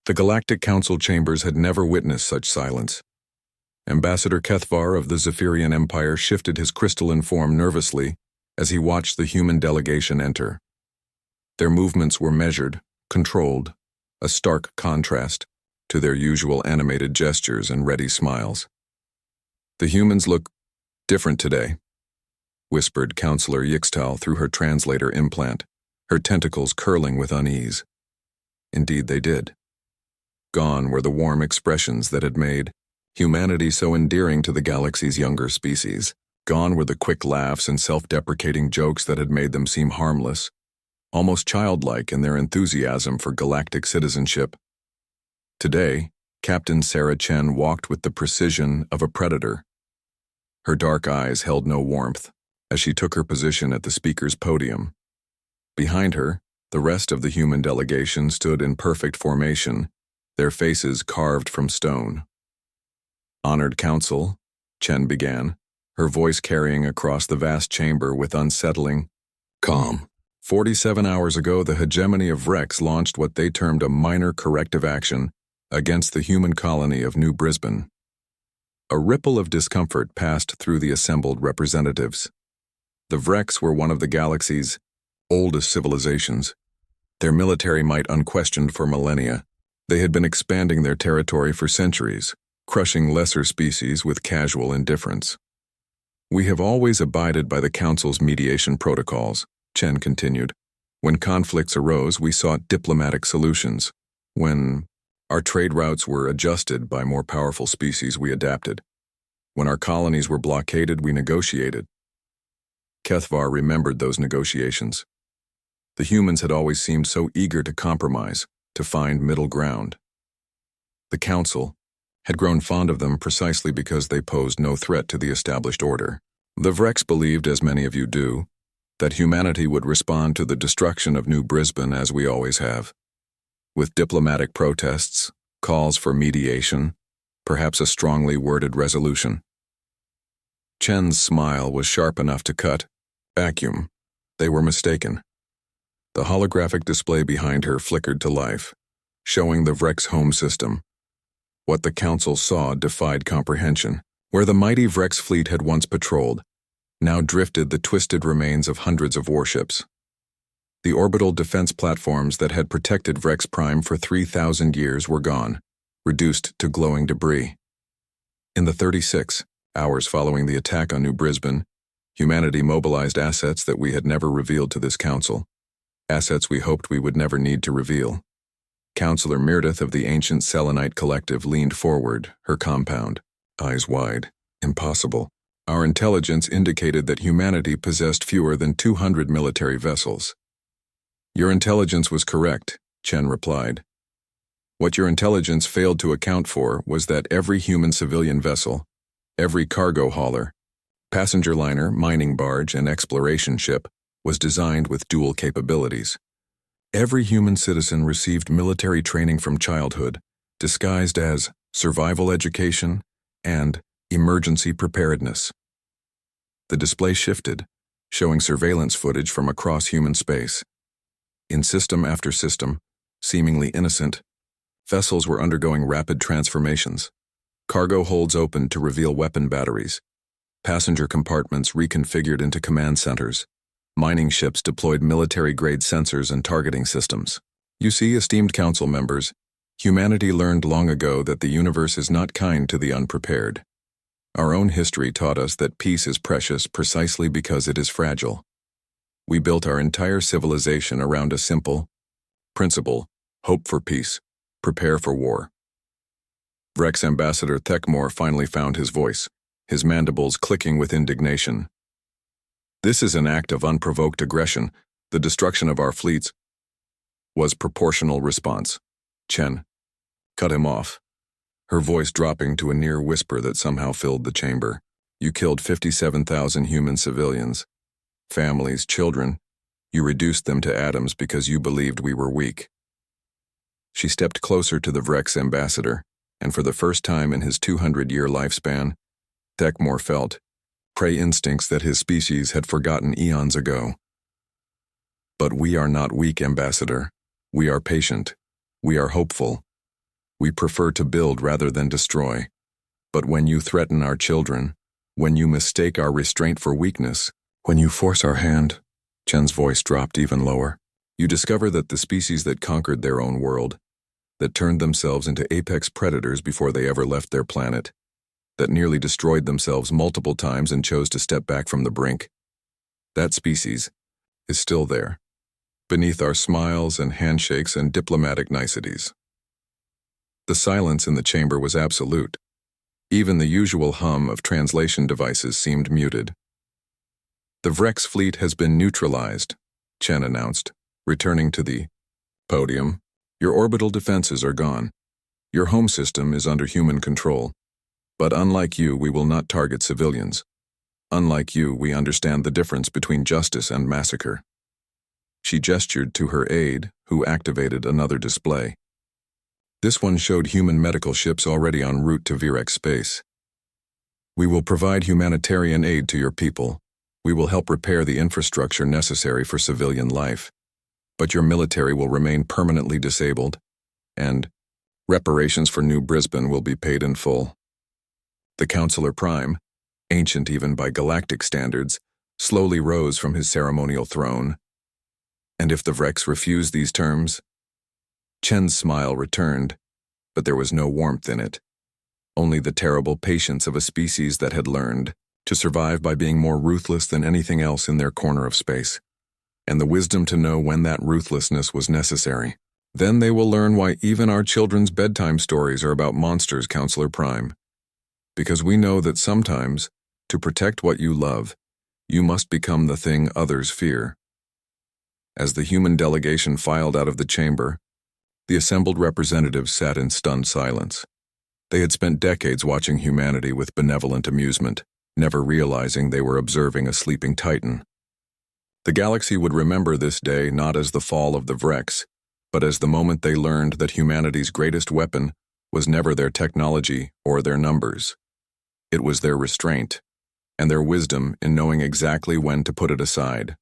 The Galactic Council chambers had never witnessed such silence. Ambassador Kethvar of the Zephyrian Empire shifted his crystalline form nervously as he watched the human delegation enter. Their movements were measured, controlled, a stark contrast to their usual animated gestures and ready smiles. "The humans look different today," whispered Counselor Yixtal through her translator implant, her tentacles curling with unease. Indeed they did. Gone were the warm expressions that had made humanity so endearing to the galaxy's younger species. Gone were the quick laughs and self-deprecating jokes that had made them seem harmless, almost childlike in their enthusiasm for galactic citizenship. Today, Captain Sarah Chen walked with the precision of a predator. Her dark eyes held no warmth as she took her position at the speaker's podium. Behind her, the rest of the human delegation stood in perfect formation, their faces carved from stone. "Honored Council," Chen began, her voice carrying across the vast chamber with unsettling calm. 47 hours ago, the hegemony of Rex launched what they termed a minor corrective action against the human colony of New Brisbane. A ripple of discomfort passed through the assembled representatives. The Vrex were one of the galaxy's oldest civilizations, their military might unquestioned for millennia. They had been expanding their territory for centuries, crushing lesser species with casual indifference. "We have always abided by the Council's mediation protocols," Chen continued. "When conflicts arose, we sought diplomatic solutions. When our trade routes were adjusted by more powerful species, we adapted. When our colonies were blockaded, we negotiated." Kethvar remembered those negotiations. The humans had always seemed so eager to compromise, to find middle ground. The Council had grown fond of them precisely because they posed no threat to the established order. The Vrex believed, as many of you do, that humanity would respond to the destruction of New Brisbane as we always have, with diplomatic protests, calls for mediation, perhaps a strongly worded resolution. Chen's smile was sharp enough to cut vacuum. They were mistaken. The holographic display behind her flickered to life, showing the Vrex home system. What the Council saw defied comprehension. Where the mighty Vrex fleet had once patrolled, now drifted the twisted remains of hundreds of warships. The orbital defense platforms that had protected Vrex Prime for 3,000 years were gone, reduced to glowing debris. In the 36 hours following the attack on New Brisbane, humanity mobilized assets that we had never revealed to this Council, assets we hoped we would never need to reveal. Counselor Myrdith of the ancient Selenite Collective leaned forward, her compound, eyes wide. "Impossible. Our intelligence indicated that humanity possessed fewer than 200 military vessels." "Your intelligence was correct," Chen replied. "What your intelligence failed to account for was that every human civilian vessel, every cargo hauler, passenger liner, mining barge, and exploration ship was designed with dual capabilities. Every human citizen received military training from childhood, disguised as survival education and emergency preparedness." The display shifted, showing surveillance footage from across human space. In system after system, seemingly innocent, vessels were undergoing rapid transformations. Cargo holds opened to reveal weapon batteries, passenger compartments reconfigured into command centers, mining ships deployed military-grade sensors and targeting systems. "You see, esteemed Council members, humanity learned long ago that the universe is not kind to the unprepared. Our own history taught us that peace is precious precisely because it is fragile. We built our entire civilization around a simple principle: hope for peace, prepare for war." Vrex Ambassador Thekmore finally found his voice, his mandibles clicking with indignation. "This is an act of unprovoked aggression. The destruction of our fleets was proportional response." Chen cut him off, her voice dropping to a near whisper that somehow filled the chamber. "You killed 57,000 human civilians, families, children. You reduced them to atoms because you believed we were weak." She stepped closer to the Vrex ambassador, and for the first time in his 200-year lifespan, Thekmore felt prey instincts that his species had forgotten eons ago. "But we are not weak, Ambassador. We are patient. We are hopeful. We prefer to build rather than destroy. But when you threaten our children, when you mistake our restraint for weakness, when you force our hand," Chen's voice dropped even lower, "you discover that the species that conquered their own world, that turned themselves into apex predators before they ever left their planet, that nearly destroyed themselves multiple times and chose to step back from the brink, that species is still there, beneath our smiles and handshakes and diplomatic niceties." The silence in the chamber was absolute. Even the usual hum of translation devices seemed muted. "The Vrex fleet has been neutralized," Chen announced, returning to the podium. "Your orbital defenses are gone. Your home system is under human control. But unlike you, we will not target civilians. Unlike you, we understand the difference between justice and massacre." She gestured to her aide, who activated another display. This one showed human medical ships already en route to Virex space. "We will provide humanitarian aid to your people. We will help repair the infrastructure necessary for civilian life. But your military will remain permanently disabled, and reparations for New Brisbane will be paid in full." The Counselor Prime, ancient even by galactic standards, slowly rose from his ceremonial throne. "And if the Vrex refuse these terms?" Chen's smile returned, but there was no warmth in it. Only the terrible patience of a species that had learned to survive by being more ruthless than anything else in their corner of space, and the wisdom to know when that ruthlessness was necessary. "Then they will learn why even our children's bedtime stories are about monsters, Counselor Prime. Because we know that sometimes, to protect what you love, you must become the thing others fear." As the human delegation filed out of the chamber, the assembled representatives sat in stunned silence. They had spent decades watching humanity with benevolent amusement, never realizing they were observing a sleeping titan. The galaxy would remember this day not as the fall of the Vrex, but as the moment they learned that humanity's greatest weapon was never their technology or their numbers. It was their restraint, and their wisdom in knowing exactly when to put it aside.